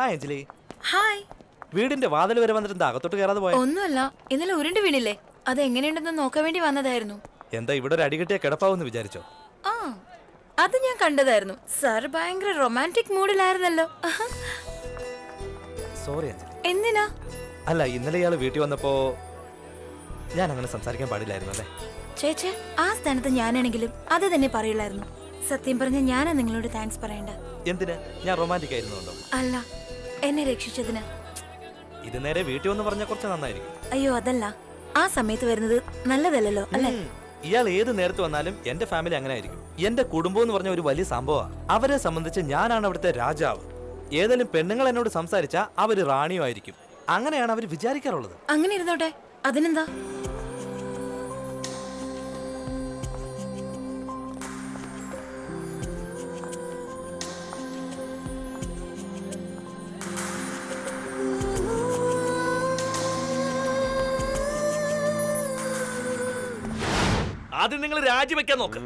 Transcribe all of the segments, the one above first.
Hi Anjali. Hi. വീടിന്റെ വാതിൽ വരെ വന്നിട്ട് അകത്തോട്ട് കയറാതെ പോയ? ഒന്നുമല്ല, ഇന്നലെ ഉരുണ്ട് വീണില്ലേ, അത് എങ്ങനെയുണ്ടെന്ന് നോക്കാൻ വേണ്ടി വന്നതായിരുന്നു. എന്താ ഇവിടെ ഒരു അടികെട്ടിയ കിടപ്പാവെന്ന് വിചാരിച്ചോ? ആ, അത് ഞാൻ കണ്ടതായിരുന്നു. സാർ ഭയങ്കര റൊമാൻറ്റിക് മൂഡിലായിരുന്നല്ലോ. സോറി അഞ്ജലി. എന്തിനാ? അല്ല, ഇന്നലെ ഇയാൾ വീട്ടിൽ വന്നപ്പോ ഞാൻ അങ്ങനെ സംസാരിക്കാൻ പാടില്ലായിരുന്നു അല്ലേ? ചേച്ചേ, ആ സ്ഥാനത്ത് ഞാനാണെങ്കിലും അത് തന്നെ പറയുള്ളായിരുന്നു. സത്യം പറഞ്ഞ ഞാനാ നിങ്ങളോട് താങ്ക്സ് പറയണ്ട. എന്തിന്? ഞാൻ റൊമാൻറ്റിക് ആയിരുന്നുണ്ടോ? അല്ല, എന്നെ രക്ഷിച്ചതിന്. ഇത് നേരെ വീട്ടിൽ വന്ന് പറഞ്ഞ കുറച്ച് നന്നായിരിക്കും. അയ്യോ അതല്ല, ആ സമയത്ത് വരുന്നത് നല്ലതല്ലല്ലോ അല്ലേ? ഇയാൾ ഏത് നേരത്ത് വന്നാലും എന്റെ ഫാമിലി അങ്ങനെ ആയിരിക്കും. എന്റെ കുടുംബം എന്ന് പറഞ്ഞ ഒരു വലിയ സംഭവമാണ്. അവരെ സംബന്ധിച്ച് ഞാനാണ് അവിടുത്തെ രാജാവ്. ഏതെങ്കിലും പെണ്ണുങ്ങൾ എന്നോട് സംസാരിച്ചാൽ അവര് റാണിയോ ആയിരിക്കും. അങ്ങനെയാണ് അവർ വിചാരിക്കാറുള്ളത്. അങ്ങനെ ഇരുന്നോട്ടെ, അതിനെന്താ? ആദ്യം നിങ്ങൾ രാജിവെക്കാൻ നോക്ക്.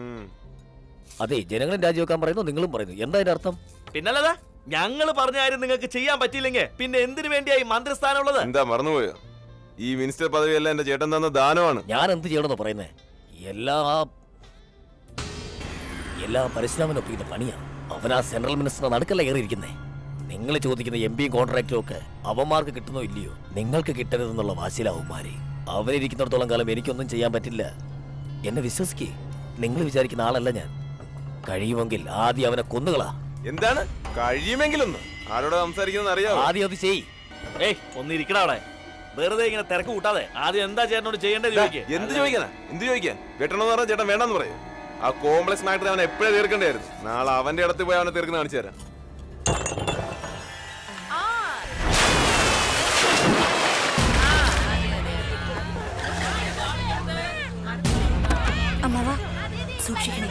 അതെ, ജനങ്ങളും രാജിവെക്കാൻ പറയുന്നു, നിങ്ങളും പറയുന്നു. എന്താ അതിന്റെ അർത്ഥം? പിന്നല്ലതാ, ഞങ്ങൾ പറഞ്ഞ കാര്യം നിങ്ങൾക്ക് ചെയ്യാൻ പറ്റിയില്ലെങ്കിൽ പിന്നെ എന്തിനു വേണ്ടിയായി മന്ത്രിസ്ഥാനം ഉള്ളത്? എന്താ മറന്നുപോയോ? ഈ മിനിസ്റ്റർ പദവിയല്ല എന്റെ ചേട്ടൻ തന്ന ദാനമാണ്. ഞാൻ എന്ത് ചെയ്യണമെന്ന് പറയുന്നേ? എല്ലാ പരശുരാമനൊപ്പിക്കുന്ന പണിയാ. അവനാ സെൻട്രൽ മിനിസ്റ്റർ നടുക്കല്ല കയറിയിരിക്കുന്നേ. നിങ്ങൾ ചോദിക്കുന്ന എംപിയും കോൺട്രാക്റ്റും ഒക്കെ അവന്മാർക്ക് കിട്ടുന്നോ ഇല്ലയോ? നിങ്ങൾക്ക് കിട്ടരുതെന്നുള്ള വാശിയിലാവുമാരെ. അവരിയ്ക്കുന്നിടത്തോളം കാലം എനിക്കൊന്നും ചെയ്യാൻ പറ്റില്ല. എന്നെ വിശ്വസിക്കേ, നിങ്ങൾ വിചാരിക്കുന്ന ആളല്ല ഞാൻ. കഴിയുമെങ്കിൽ ആദ്യം അവനെ കൊന്നുകളാ. എന്താണ് കഴിയുമെങ്കിലൊന്ന്? ആരോട് സംസാരിക്കുന്നത് അറിയാമോ? ആദ്യം അത് ചെയ്. ഏയ്, ഒന്നിരിക്കണ അവിടെ. വെറുതെ ഇങ്ങനെ തിരക്ക് കൂട്ടാതെ ആദ്യം എന്താ ചേട്ടനോട് ചെയ്യേണ്ടത് ചോദിക്കുക. എന്ത് ചോദിക്കാനാ? എന്ത് ചോദിക്കാൻ? വെട്ടണമെന്ന് പറഞ്ഞാൽ ചേട്ടൻ വേണ്ടെന്ന് പറയും. ആ കോംപ്ലക്സ് മാറ്റർ അവനെ എപ്പോഴേ തീർക്കേണ്ടായിരുന്നു. നാളെ അവന്റെ ഇടത്ത് പോയി അവനെ തീർക്കുന്ന കാണിച്ചു തരാം. അമ്മാവാ, സൂക്ഷിക്കണേ.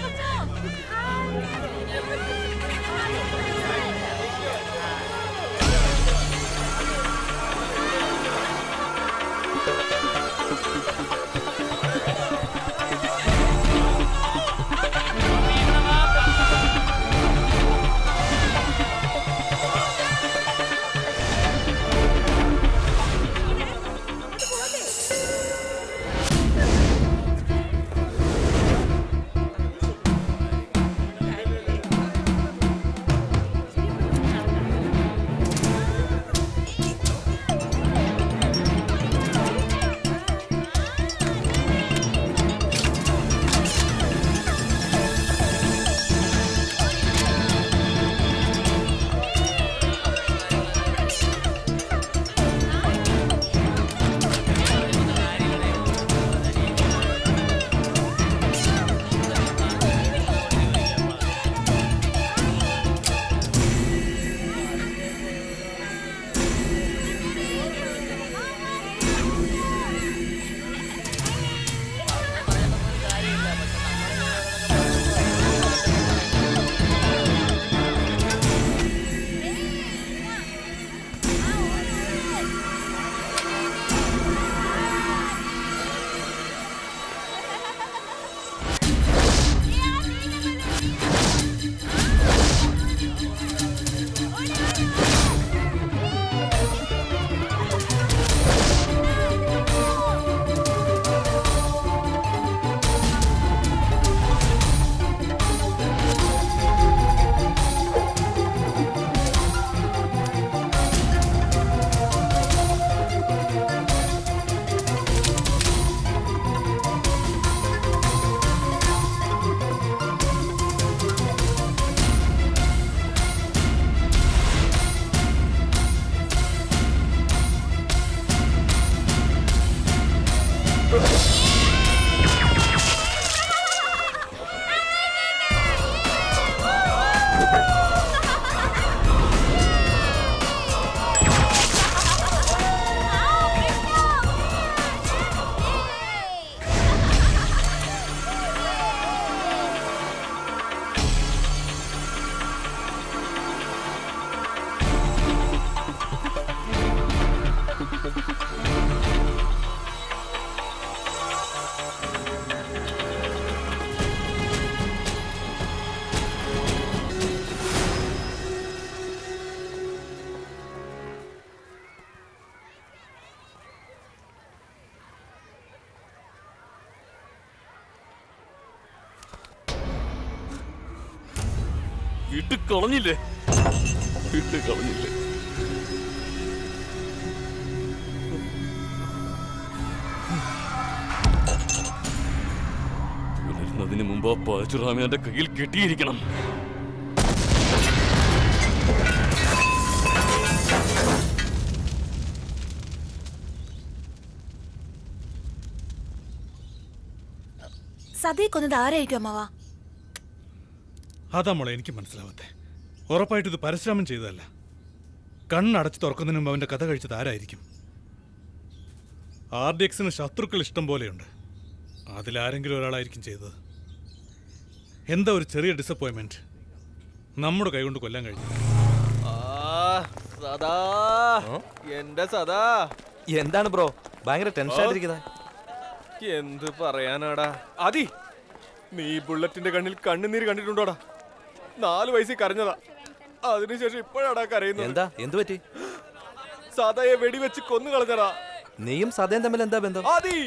ഇട്ട് കളഞ്ഞില്ലേ ഇട്ട് കളഞ്ഞില്ലേ പുലരുന്നതിന് മുമ്പ് ആ പരശുറാമി എന്റെ കയ്യിൽ കെട്ടിയിരിക്കണം. സതിയെ കൊന്നത് ആരായിരിക്കും അമ്മാവ? അതാ മോളെ എനിക്ക് മനസ്സിലാവാത്തെ. ഉറപ്പായിട്ട് ഇത് പരശുരാമൻ ചെയ്തതല്ല. കണ്ണടച്ച് തുറക്കുന്നതിന് മുമ്പ് അവന്റെ കഥ കഴിച്ചത് ആരായിരിക്കും? RDXന് ശത്രുക്കൾ ഇഷ്ടം പോലെയുണ്ട്. അതിലാരെങ്കിലും ഒരാളായിരിക്കും ചെയ്തത്. എന്താ ഒരു ചെറിയ ഡിസപ്പോയിൻമെന്റ് നമ്മുടെ കൈകൊണ്ട് കൊല്ലാൻ കഴിഞ്ഞു. സദാ എന്റെ സദാ എന്താണ് ബ്രോ ഭയങ്കര ടെൻഷൻ ആയിട്ടിരിക്കുന്നത്? എന്ത് പറയാനാടാ ആദി, നീ ബുള്ളറ്റിന്റെ കണ്ണിൽ കണ്ണുനീര് കണ്ടിട്ടുണ്ടോടാ? 4 വയസ്സിൽ കരഞ്ഞതാ, അതിനുശേഷം ഇപ്പോഴാടാ കരയുന്നത്. എന്താ എന്തു പറ്റി? സദയെ വെടിവെച്ച് കൊന്നു കളഞ്ഞടാ. നീയും സദയും തമ്മിൽ എന്താ ബന്ധം? ആദി,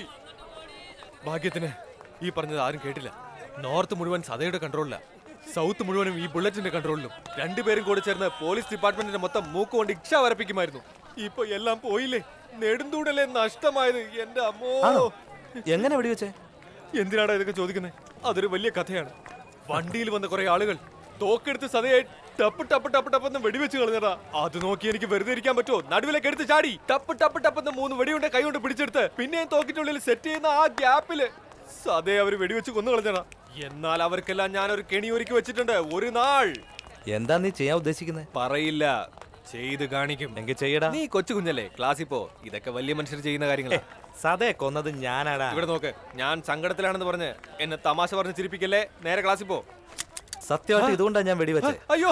ഭാഗ്യത്തിന് ഈ പറഞ്ഞത് ആരും കേട്ടില്ല. നോർത്ത് മുഴുവൻ സദയുടെ കൺട്രോളില, സൗത്ത് മുഴുവനും ഈ ബുള്ളറ്റിന്റെ കൺട്രോളിലും. രണ്ടുപേരും കൂടെ ചേർന്ന് പോലീസ് ഡിപ്പാർട്ട്മെന്റിന്റെ മൊത്തം മൂക്കുകൊണ്ട് ഇക്ഷ വരപ്പിക്കുമായിരുന്നു. ഇപ്പൊ എല്ലാം പോയില്ലേ, നെടുന്തൂടല്ലേ നഷ്ടമായത്. എന്റെ അമ്മോ, എങ്ങനെ വെടിവെച്ചേ? എന്തിനാടാ ഇതൊക്കെ ചോദിക്കുന്നത്? അതൊരു വലിയ കഥയാണ്. വണ്ടിയിൽ വന്ന കുറെ ആളുകൾ തോക്കെടുത്ത് സദയെ ടപ്പ് ടപ്പ് ടപ്പ് ടപ്പെന്ന് വെടിവെച്ച് കളഞ്ഞതാ. അത് നോക്കി എനിക്ക് വെറുതെ ഇരിക്കാൻ പറ്റുമോ? നടുവിലേക്ക് എടുത്ത് ചാടി ടപ്പ് ടപ്പ് ടപ്പെന്ന് 3 വെടിയുണ്ട കൈ കൊണ്ട് പിടിച്ചെടുത്ത് പിന്നെയും തോക്കിനുള്ളിൽ സെറ്റ് ചെയ്യുന്ന ആ ഗ്യാപ്പില് സദയെ അവർ വെടിവെച്ച് കൊന്നു കളഞ്ഞതാ. എന്നാൽ അവർക്കെല്ലാം ഞാനൊരു കെണി ഒരുക്കി വെച്ചിട്ടുണ്ട്. ഒരു നാൾ എന്താ നീ ചെയ്യാൻ ഉദ്ദേശിക്കുന്നത്? പറയില്ല, ചെയ്ത് കാണിക്കും. എങ്കിൽ ചെയ്യടാ. നീ കൊച്ചു കുഞ്ഞല്ലേ, ക്ലാസ്സിൽ പോ. ഇതൊക്കെ വലിയ മനുഷ്യർ ചെയ്യുന്ന കാര്യങ്ങളാ. സദയെ കൊന്നത് ഞാനാടാ. ഇവിടെ നോക്ക്, ഞാൻ സങ്കടത്തിലാണെന്ന് പറഞ്ഞ് എന്നെ തമാശ പറഞ്ഞ് ചിരിപ്പിക്കല്ലേ. നേരെ ക്ലാസ്സിൽ പോ. സത്യമായിട്ട് ഇതുകൊണ്ടാ ഞാൻ വെടിവെച്ചേ. അയ്യോ,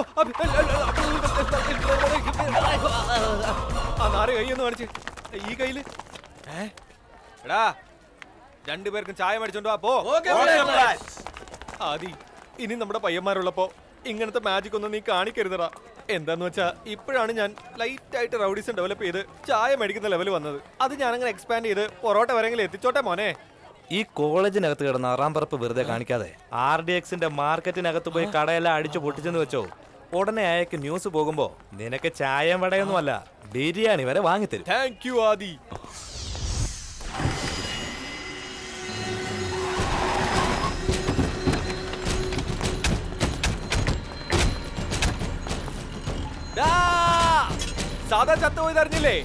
നാരെ കൈയൊന്ന് കാണിച്ച്. ഈ കയ്യില് എടാ, 2 പേർക്കും ചായ മേടിച്ചോണ്ട് വാ, പോ. ആദി, ഇനി നമ്മുടെ പയ്യന്മാരുള്ളപ്പോ ഇങ്ങനത്തെ മാജിക് ഒന്നും നീ കാണിക്കരുതടാ. എന്താന്ന് വെച്ചാ ഇപ്പോഴാണ് ഞാൻ ലൈറ്റ് ആയിട്ട് റൗഡീസം ഡെവലപ്പ് ചെയ്ത് ചായ മേടിക്കുന്ന ലെവൽ വന്നത്. അത് ഞാൻ അങ്ങനെ എക്സ്പാൻഡ് ചെയ്ത് പൊറോട്ട വരെങ്കിലും എത്തിച്ചോട്ടെ മോനെ. ഈ കോളേജിനകത്ത് കിടന്ന അറാമ്പറപ്പ് വെറുതെ കാണിക്കാതെ RDXന്റെ മാർക്കറ്റിനകത്ത് പോയി കടയെല്ലാം അടിച്ചു പൊട്ടിച്ചെന്ന് വെച്ചോ, ഉടനെ അയക്ക് ന്യൂസ് പോകുമ്പോ നിനക്ക് ചായയും വടയൊന്നും അല്ല, ബിരിയാണി വരെ വാങ്ങിത്തരും. താങ്ക് യു ആദി. സാധാ ചത്തുപോയി അറിഞ്ഞില്ലേ?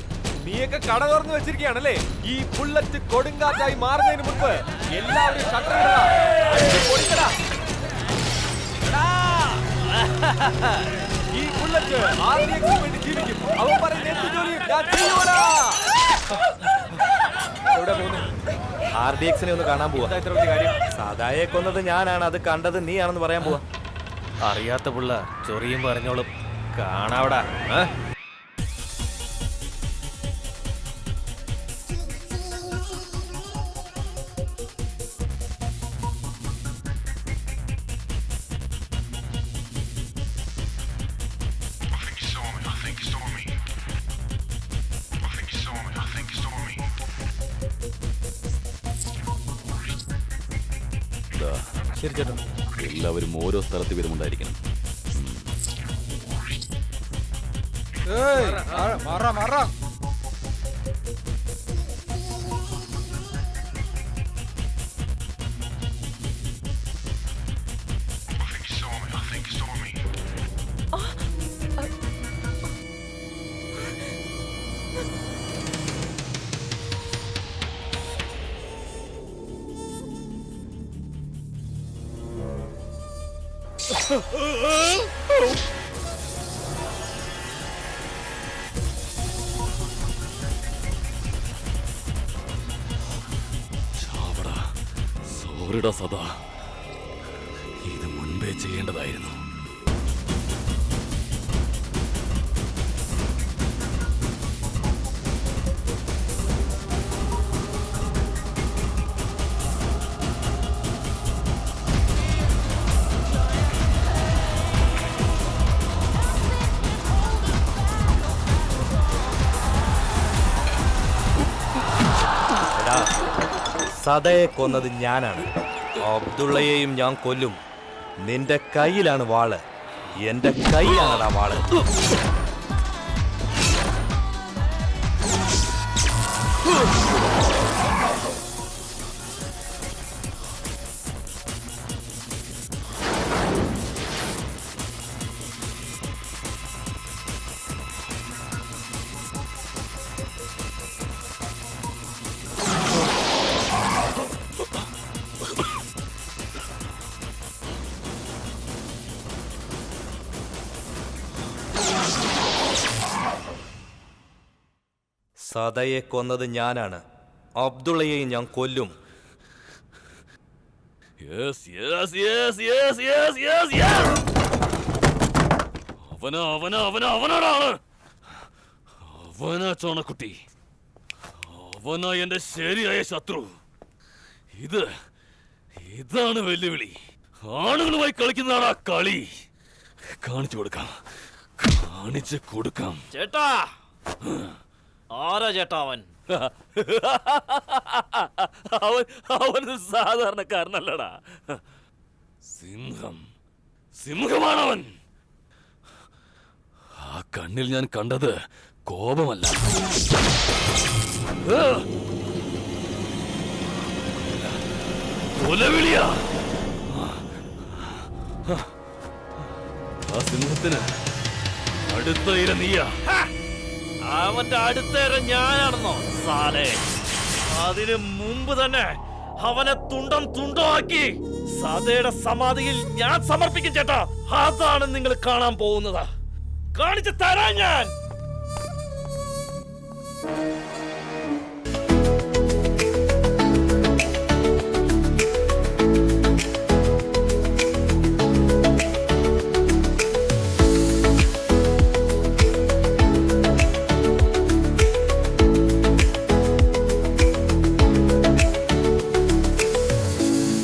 നീയൊക്കെ കട തുറന്ന് വെച്ചിരിക്കുകയാണല്ലേ? ഈ ബുള്ളറ്റ് കൊടുങ്കാറ്റായി മാറുന്നതിന് മുൻപ് എല്ലാവരും ഷട്ടർ ഇടടാ. ഈ ബുള്ളറ്റ് RDXന് വേണ്ടി ജീവിക്കും. അവൻ പറയുന്ന എന്ത് ജോലിയും ഞാൻ ചെയ്യൂടാ. എവിടെ പോകുന്നു? RDXനെ ഒന്ന് കാണാൻ പോവാ. ഇത്ര വലിയ കാര്യം. സദായെ കൊന്നത് ഞാനാണ്, അത് കണ്ടത് നീയാണെന്ന് പറയാൻ പോവാ. അറിയാത്ത പുള്ള ചൊറിയും പറഞ്ഞോളും. കാണാവടാ. ശരി ചേട്ടാ. എല്ലാവരും ഓരോ സ്ഥലത്ത് വീതമുണ്ടായിരിക്കണം. സോറിടാ സദാ, ഇത് മുൻപേ ചെയ്യേണ്ടതായിരുന്നു. സദയെ കൊന്നത് ഞാനാണ്. അബ്ദുള്ളയെയും ഞാൻ കൊല്ലും. നിന്റെ കയ്യിലാണ് വാള്. എന്റെ കൈയാണടാ വാള്. സദയെ കൊന്നത് ഞാനാണ്. അബ്ദുള്ളയെ ഞാൻ കൊല്ലും. Yes, yes, yes, yes, yes, yes, yes. അവനാണ്. അവനാ ചോണക്കുട്ടി. അവനാ എന്റെ ശരിയായ ശത്രു. ഇതാണ് വെല്ലുവിളി. ആണുങ്ങളുമായി കളിക്കുന്നതാണ് ആ കളി. കാണിച്ചു കൊടുക്കാം. ചേട്ടാ, ആരാ ചേട്ടാ അവൻ? അവൻ സാധാരണക്കാരനല്ലടാ. സിംഹമാണവൻ. ആ കണ്ണിൽ ഞാൻ കണ്ടത് കോപമല്ല, കൊലവിളിയാ. ആ സിംഹത്തിന് അടുത്ത ഇര നീയാ. അവന്റെ അടുത്തേറെ ഞാനാണെന്നോ സാലേ? അതിനു മുമ്പ് തന്നെ അവനെ തുണ്ടമാക്കി സദയുടെ സമാധിയിൽ ഞാൻ സമർപ്പിക്കും ചേട്ടാ. അതാണ് നിങ്ങൾ കാണാൻ പോകുന്നത്. കാണിച്ചു തരാൻ ഞാൻ.